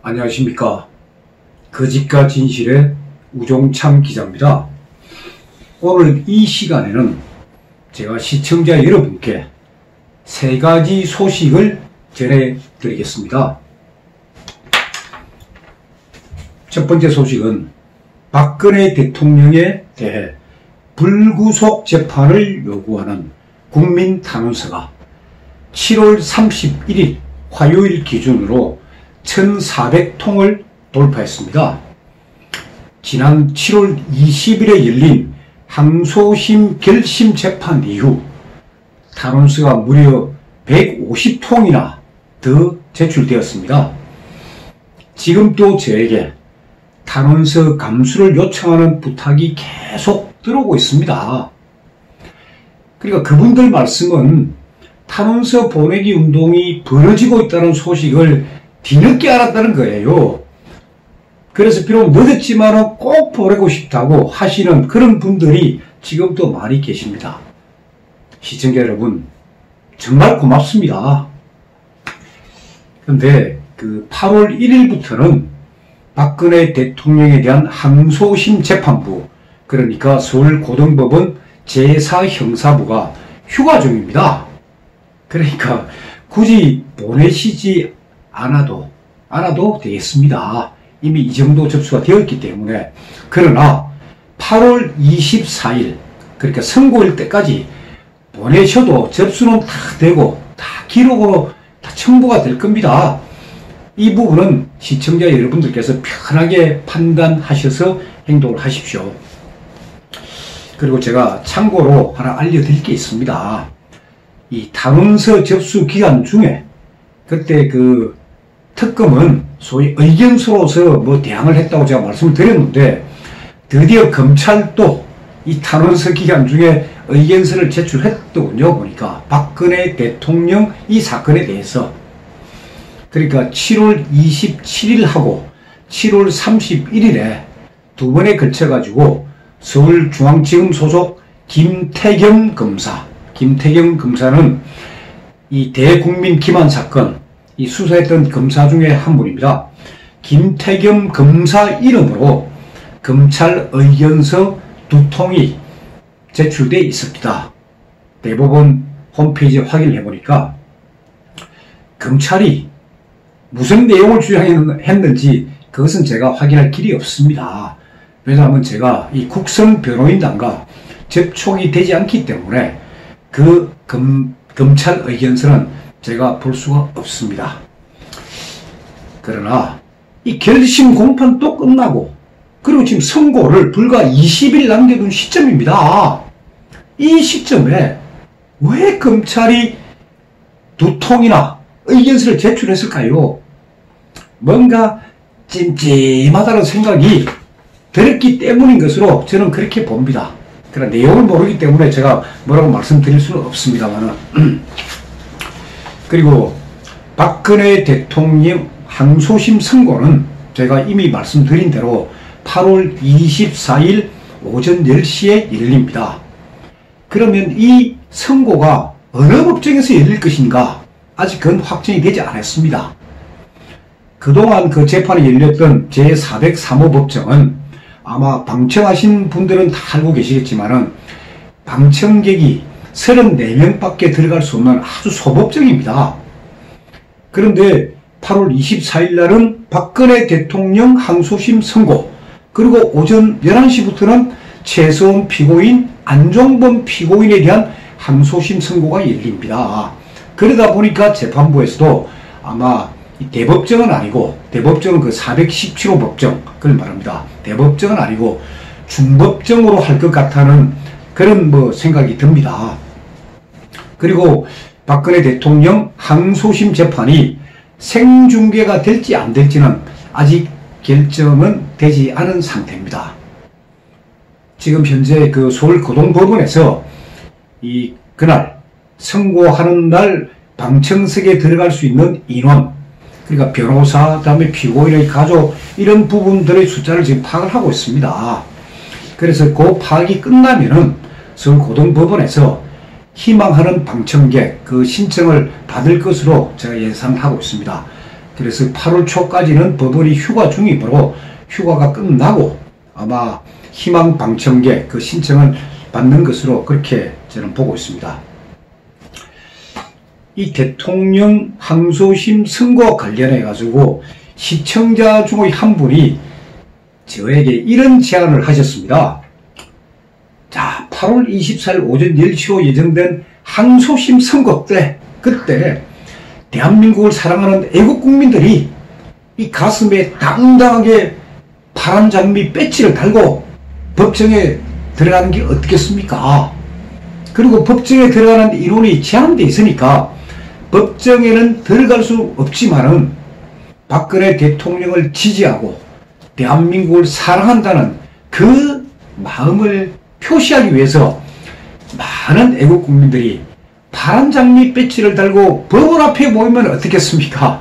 안녕하십니까. 거짓과 진실의 우종참 기자입니다. 오늘 이 시간에는 제가 시청자 여러분께 세 가지 소식을 전해드리겠습니다. 첫 번째 소식은 박근혜 대통령에 대해 불구속 재판을 요구하는 국민탄원서가 7월 31일 화요일 기준으로 1,400통을 돌파했습니다. 지난 7월 20일에 열린 항소심 결심 재판 이후 탄원서가 무려 150통이나 더 제출되었습니다. 지금 또 저에게 탄원서 감수를 요청하는 부탁이 계속 들어오고 있습니다. 그러니까 그분들 말씀은 탄원서 보내기 운동이 벌어지고 있다는 소식을 뒤늦게 알았다는 거예요. 그래서 비록 늦었지만 꼭 보내고 싶다고 하시는 그런 분들이 지금도 많이 계십니다. 시청자 여러분, 정말 고맙습니다. 그런데 8월 1일부터는 박근혜 대통령에 대한 항소심 재판부, 그러니까 서울고등법원 제4형사부가 휴가 중입니다. 그러니까 굳이 보내시지 않아도 되겠습니다. 이미 이 정도 접수가 되었기 때문에. 그러나 8월 24일, 그러니까 선고일 때까지 보내셔도 접수는 다 되고 다 기록으로 다 첨부가 될 겁니다. 이 부분은 시청자 여러분들께서 편하게 판단하셔서 행동을 하십시오. 그리고 제가 참고로 하나 알려드릴 게 있습니다. 이 탄원서 접수 기간 중에 그때 특검은 소위 의견서로서 대항을 했다고 제가 말씀을 드렸는데, 드디어 검찰도 이 탄원서 기간 중에 의견서를 제출했더군요. 보니까 박근혜 대통령 이 사건에 대해서. 그러니까 7월 27일하고 7월 31일에 두 번에 걸쳐가지고 서울중앙지검 소속 김태경 검사는 이 대국민 기만 사건 이 수사했던 검사 중에 한 분입니다. 김태경 검사 이름으로 검찰 의견서 2통이 제출되어 있습니다. 대법원 홈페이지에 확인을 해보니까 검찰이 무슨 내용을 주장했는지 그것은 제가 확인할 길이 없습니다. 왜냐하면 제가 이 국선 변호인단과 접촉이 되지 않기 때문에 그 검찰 의견서는 제가 볼 수가 없습니다. 그러나 이 결심 공판도 끝나고 그리고 지금 선고를 불과 20일 남겨둔 시점입니다. 이 시점에 왜 검찰이 2통이나 의견서를 제출했을까요? 뭔가 찜찜하다는 생각이 들었기 때문인 것으로 저는 그렇게 봅니다. 그러나 내용을 모르기 때문에 제가 뭐라고 말씀드릴 수는 없습니다만. 그리고 박근혜 대통령 항소심 선고는 제가 이미 말씀드린 대로 8월 24일 오전 10시에 열립니다. 그러면 이 선고가 어느 법정에서 열릴 것인가? 아직 그건 확정이 되지 않았습니다. 그동안 그 재판이 열렸던 제403호 법정은 아마 방청하신 분들은 다 알고 계시겠지만은 방청객이 34명밖에 들어갈 수 없는 아주 소법정입니다. 그런데 8월 24일 날은 박근혜 대통령 항소심 선고, 그리고 오전 11시부터는 최서원 피고인, 안종범 피고인에 대한 항소심 선고가 열립니다. 그러다 보니까 재판부에서도 아마 대법정은 아니고, 대법정은 417호 법정, 그걸 말합니다. 대법정은 아니고 중법정으로 할 것 같다는 그런 생각이 듭니다. 그리고 박근혜 대통령 항소심 재판이 생중계가 될지 안 될지는 아직 결정은 되지 않은 상태입니다. 지금 현재 서울고등법원에서 그날 선고하는 날 방청석에 들어갈 수 있는 인원, 그러니까 변호사, 그다음에 피고인의 가족, 이런 부분들의 숫자를 지금 파악을 하고 있습니다. 그래서 그 파악이 끝나면은 서울고등법원에서 희망하는 방청객 그 신청을 받을 것으로 제가 예상하고 있습니다. 그래서 8월 초까지는 법원이 휴가 중이므로 휴가가 끝나고 아마 희망방청객 그 신청을 받는 것으로 그렇게 저는 보고 있습니다. 이 대통령 항소심 선거 관련해 가지고 시청자 중의 한 분이 저에게 이런 제안을 하셨습니다. 자, 8월 24일 오전 10시로 예정된 항소심 선거 때 그때 대한민국을 사랑하는 애국 국민들이 이 가슴에 당당하게 파란 장미 배지를 달고 법정에 들어가는 게 어떻겠습니까? 그리고 법정에 들어가는 인원이 제한되어 있으니까 법정에는 들어갈 수 없지만은 박근혜 대통령을 지지하고 대한민국을 사랑한다는 그 마음을 표시하기 위해서 많은 애국 국민들이 파란 장미 배지를 달고 법원 앞에 모이면 어떻겠습니까?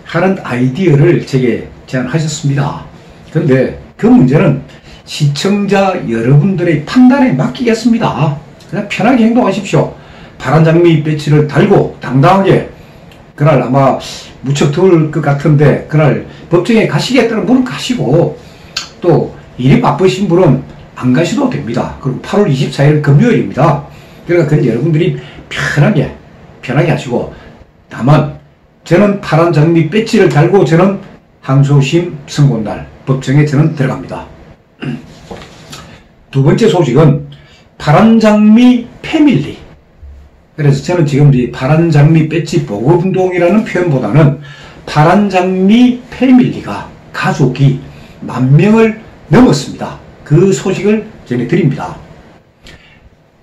하는 아이디어를 제게 제안하셨습니다. 그런데 그 문제는 시청자 여러분들의 판단에 맡기겠습니다. 그냥 편하게 행동하십시오. 파란 장미 배지를 달고 당당하게 그날 아마 무척 더울 것 같은데 그날 법정에 가시겠다는 분은 가시고 또 일이 바쁘신 분은 안 가셔도 됩니다. 그리고 8월 24일 금요일입니다. 그러니까 그건 여러분들이 편하게 하시고 다만 저는 파란 장미 배지를 달고 저는 항소심 선고날 법정에 저는 들어갑니다. 두 번째 소식은 파란 장미 패밀리. 그래서 저는 지금 이 파란 장미 배지 보급운동이라는 표현보다는 파란 장미 패밀리가 가족이 10,000명을 넘었습니다. 그 소식을 전해드립니다.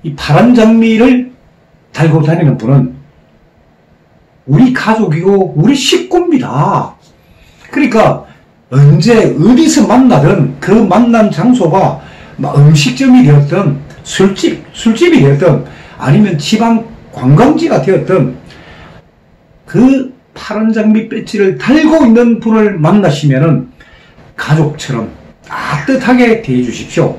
이 파란 장미를 달고 다니는 분은 우리 가족이고 우리 식구입니다. 그러니까 언제 어디서 만나든 그 만난 장소가 음식점이 되었든 술집이 되었든 아니면 지방 관광지가 되었든 그 파란 장미 배지를 달고 있는 분을 만나시면은 가족처럼 따뜻하게 대해 주십시오.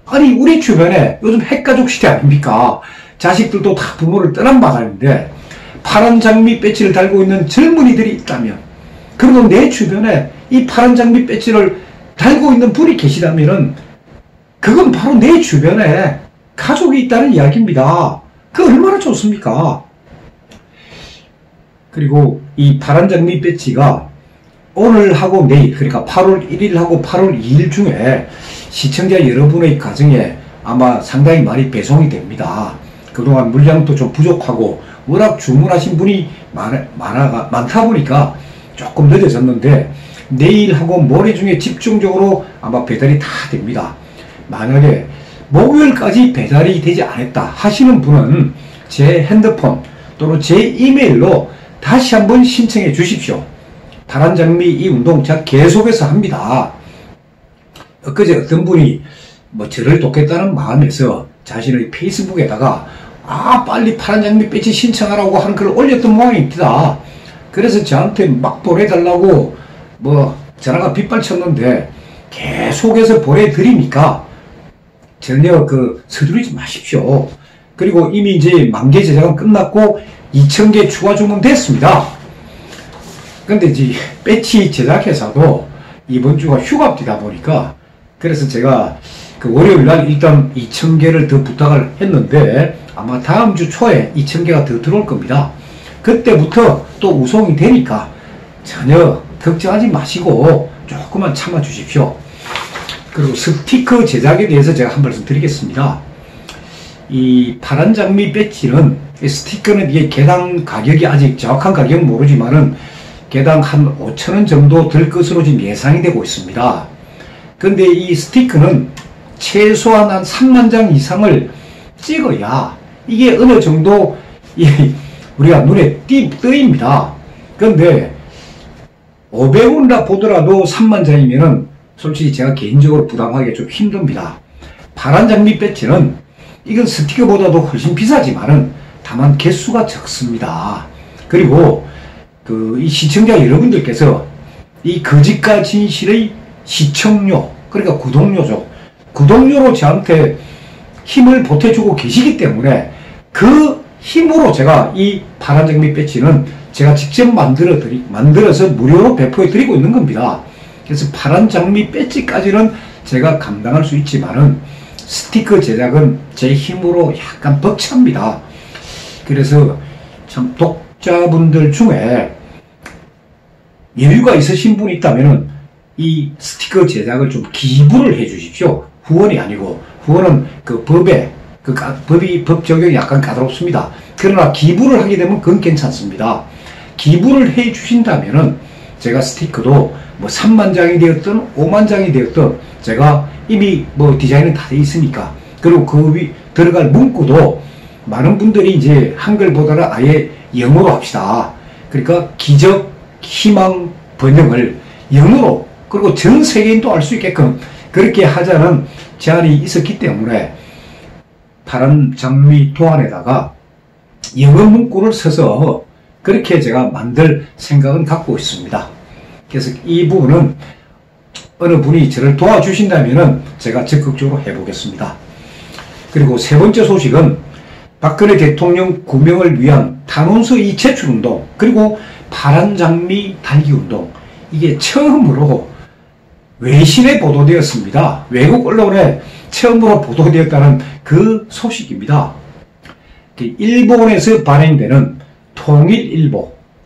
아니 우리 주변에 요즘 핵가족 시대 아닙니까? 자식들도 다 부모를 떠난 바다인데 파란 장미 배지를 달고 있는 젊은이들이 있다면 그리고 내 주변에 이 파란 장미 배지를 달고 있는 분이 계시다면은 그건 바로 내 주변에 가족이 있다는 이야기입니다. 그 얼마나 좋습니까? 그리고 이 파란 장미 배지가 오늘하고 내일 그러니까 8월 1일하고 8월 2일 중에 시청자 여러분의 가정에 아마 상당히 많이 배송이 됩니다. 그동안 물량도 좀 부족하고 워낙 주문하신 분이 많다 보니까 조금 늦어졌는데 내일하고 모레 중에 집중적으로 아마 배달이 다 됩니다. 만약에 목요일까지 배달이 되지 않았다 하시는 분은 제 핸드폰 또는 제 이메일로 다시 한번 신청해 주십시오. 파란 장미 이 운동 제가 계속해서 합니다. 엊그제 어떤 분이 저를 돕겠다는 마음에서 자신의 페이스북에다가 빨리 파란 장미 배지 신청하라고 하는 글을 올렸던 모양입니다. 그래서 저한테 막 보내달라고 전화가 빗발쳤는데 계속해서 보내드리니까 전혀 서두르지 마십시오. 그리고 이미 이제 만개 제작은 끝났고 2,000개 추가 주문 됐습니다. 근데 이제 배지 제작회사도 이번 주가 휴가입니다 보니까 그래서 제가 월요일 날 일단 2,000개를 더 부탁을 했는데 아마 다음 주 초에 2,000개가 더 들어올 겁니다. 그때부터 또 우송이 되니까 전혀 걱정하지 마시고 조금만 참아 주십시오. 그리고 스티커 제작에 대해서 제가 한 말씀 드리겠습니다. 이 파란 장미 배지는 스티커는 이게 개당 가격이 아직 정확한 가격은 모르지만은 개당 한 5,000원 정도 들 것으로 지금 예상이 되고 있습니다. 근데 이 스티커는 최소한 한 3만 장 이상을 찍어야 이게 어느 정도 우리가 눈에 띄입니다. 그런데 500원이라 보더라도 3만 장이면은 솔직히 제가 개인적으로 부담하기가 좀 힘듭니다. 파란 장미 배지는 이건 스티커보다도 훨씬 비싸지만은 다만 개수가 적습니다. 그리고 이 시청자 여러분들께서 이 거짓과 진실의 시청료 그러니까 구독료죠. 구독료로 저한테 힘을 보태주고 계시기 때문에 그 힘으로 제가 이 파란 장미 배지는 제가 직접 만들어서 무료로 배포해 드리고 있는 겁니다. 그래서 파란 장미 배지까지는 제가 감당할 수 있지만은 스티커 제작은 제 힘으로 약간 벅찹니다. 그래서 참 독자분들 중에 여유가 있으신 분이 있다면은 이 스티커 제작을 좀 기부를 해 주십시오. 후원이 아니고, 후원은 그 법 적용이 약간 까다롭습니다. 그러나 기부를 하게 되면 그건 괜찮습니다. 기부를 해 주신다면은 제가 스티커도 뭐 3만 장이 되었든 5만 장이 되었든 제가 이미 뭐 디자인은 다 돼 있으니까, 그리고 그 위 들어갈 문구도 많은 분들이 이제 한글보다는 아예 영어로 합시다. 그러니까 기적, 희망 번영을 영어로, 그리고 전 세계인도 알 수 있게끔 그렇게 하자는 제안이 있었기 때문에 파란 장미 도안에다가 영어 문구를 써서 그렇게 제가 만들 생각은 갖고 있습니다. 그래서 이 부분은 어느 분이 저를 도와주신다면 제가 적극적으로 해보겠습니다. 그리고 세 번째 소식은 박근혜 대통령 구명을 위한 탄원서 이 제출운동, 그리고 파란 장미 달기운동, 이게 처음으로 외신에 보도되었습니다. 외국 언론에 처음으로 보도되었다는 그 소식입니다. 일본에서 발행되는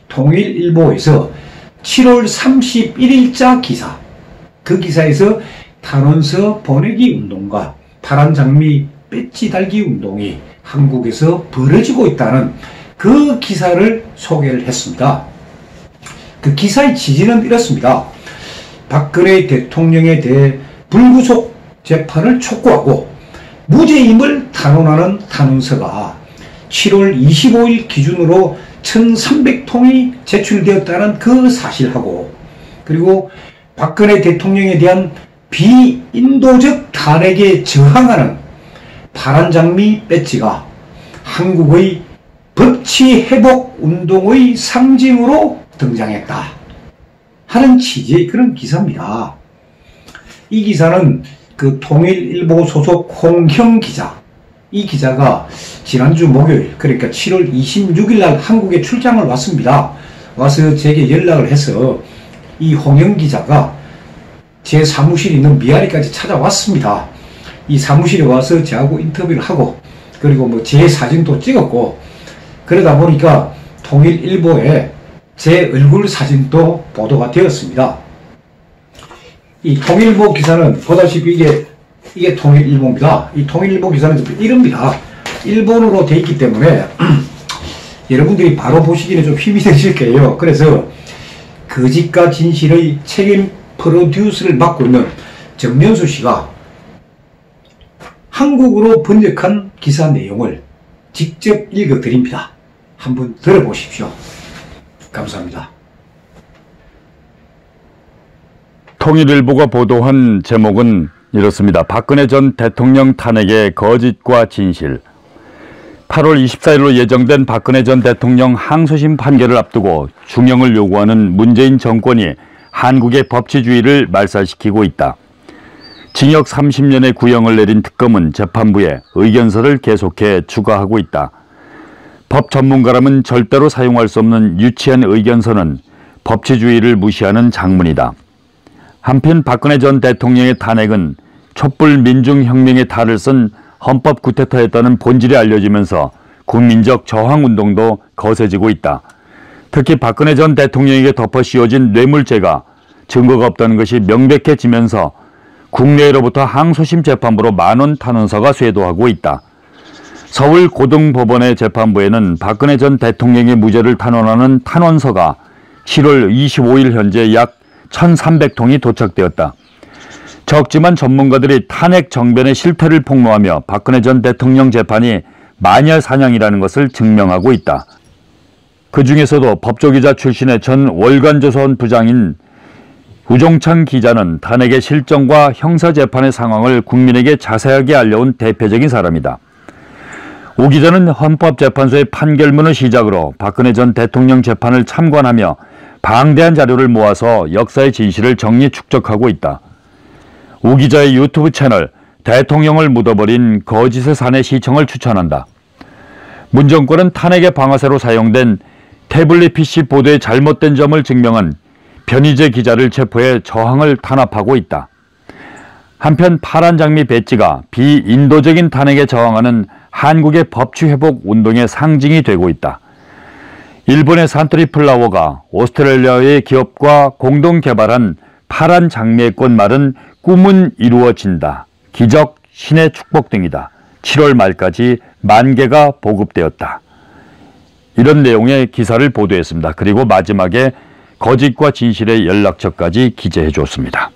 통일일보에서 7월 31일자 기사, 그 기사에서 탄원서 보내기 운동과 파란 장미 배지 달기 운동이 한국에서 벌어지고 있다는 그 기사를 소개를 했습니다. 그 기사의 취지는 이렇습니다. 박근혜 대통령에 대해 불구속 재판을 촉구하고 무죄임을 탄원하는 탄원서가 7월 25일 기준으로 1300통이 제출되었다는 그 사실하고, 그리고 박근혜 대통령에 대한 비인도적 탄핵에 저항하는 파란 장미 배지가 한국의 법치 회복 운동의 상징으로 등장했다 하는 취지의 그런 기사입니다. 이 기사는 그 통일일보 소속 홍형 기자, 이 기자가 지난주 목요일, 그러니까 7월 26일 날 한국에 출장을 왔습니다. 와서 제게 연락을 해서 이 홍형 기자가 제 사무실이 있는 미아리까지 찾아왔습니다. 이 사무실에 와서 저하고 인터뷰를 하고, 그리고 뭐 제 사진도 찍었고, 그러다 보니까 통일일보에 제 얼굴 사진도 보도가 되었습니다. 이 통일일보 기사는 보다시피 이게 통일일보입니다. 이 통일일보 기사는 이럽니다. 일본어로 돼 있기 때문에 여러분들이 바로 보시기는 좀 힘이 드실 거예요. 그래서 거짓과 진실의 책임 프로듀스를 맡고 있는 정면수 씨가 한국어로 번역한 기사 내용을 직접 읽어드립니다. 한번 들어보십시오. 감사합니다. 통일일보가 보도한 제목은 이렇습니다. 박근혜 전 대통령 탄핵의 거짓과 진실. 8월 24일로 예정된 박근혜 전 대통령 항소심 판결을 앞두고 중형을 요구하는 문재인 정권이 한국의 법치주의를 말살시키고 있다. 징역 30년의 구형을 내린 특검은 재판부에 의견서를 계속해 추가하고 있다. 법 전문가라면 절대로 사용할 수 없는 유치한 의견서는 법치주의를 무시하는 장문이다. 한편 박근혜 전 대통령의 탄핵은 촛불 민중혁명의 탈을 쓴 헌법 구태타였다는 본질이 알려지면서 국민적 저항운동도 거세지고 있다. 특히 박근혜 전 대통령에게 덮어 씌워진 뇌물죄가 증거가 없다는 것이 명백해지면서 국내로부터 항소심 재판부로 많은 탄원서가 쇄도하고 있다. 서울 고등법원의 재판부에는 박근혜 전 대통령의 무죄를 탄원하는 탄원서가 7월 25일 현재 약 1300통이 도착되었다. 적지만 전문가들이 탄핵 정변의 실태를 폭로하며 박근혜 전 대통령 재판이 마녀 사냥이라는 것을 증명하고 있다. 그 중에서도 법조기자 출신의 전 월간조선 부장인 우종찬 기자는 탄핵의 실정과 형사재판의 상황을 국민에게 자세하게 알려온 대표적인 사람이다. 오 기자는 헌법재판소의 판결문을 시작으로 박근혜 전 대통령 재판을 참관하며 방대한 자료를 모아서 역사의 진실을 정리 축적하고 있다. 오 기자의 유튜브 채널 대통령을 묻어버린 거짓의 산의 시청을 추천한다. 문 정권은 탄핵의 방아쇠로 사용된 태블릿 PC 보도의 잘못된 점을 증명한 변희재 기자를 체포해 저항을 탄압하고 있다. 한편 파란 장미 배지가 비인도적인 탄핵에 저항하는 한국의 법치 회복 운동의 상징이 되고 있다. 일본의 산토리 플라워가 오스트레일리아의 기업과 공동 개발한 파란 장미의 꽃말은 꿈은 이루어진다, 기적, 신의 축복 등이다. 7월 말까지 10,000개가 보급되었다. 이런 내용의 기사를 보도했습니다. 그리고 마지막에 거짓과 진실의 연락처까지 기재해 줬습니다.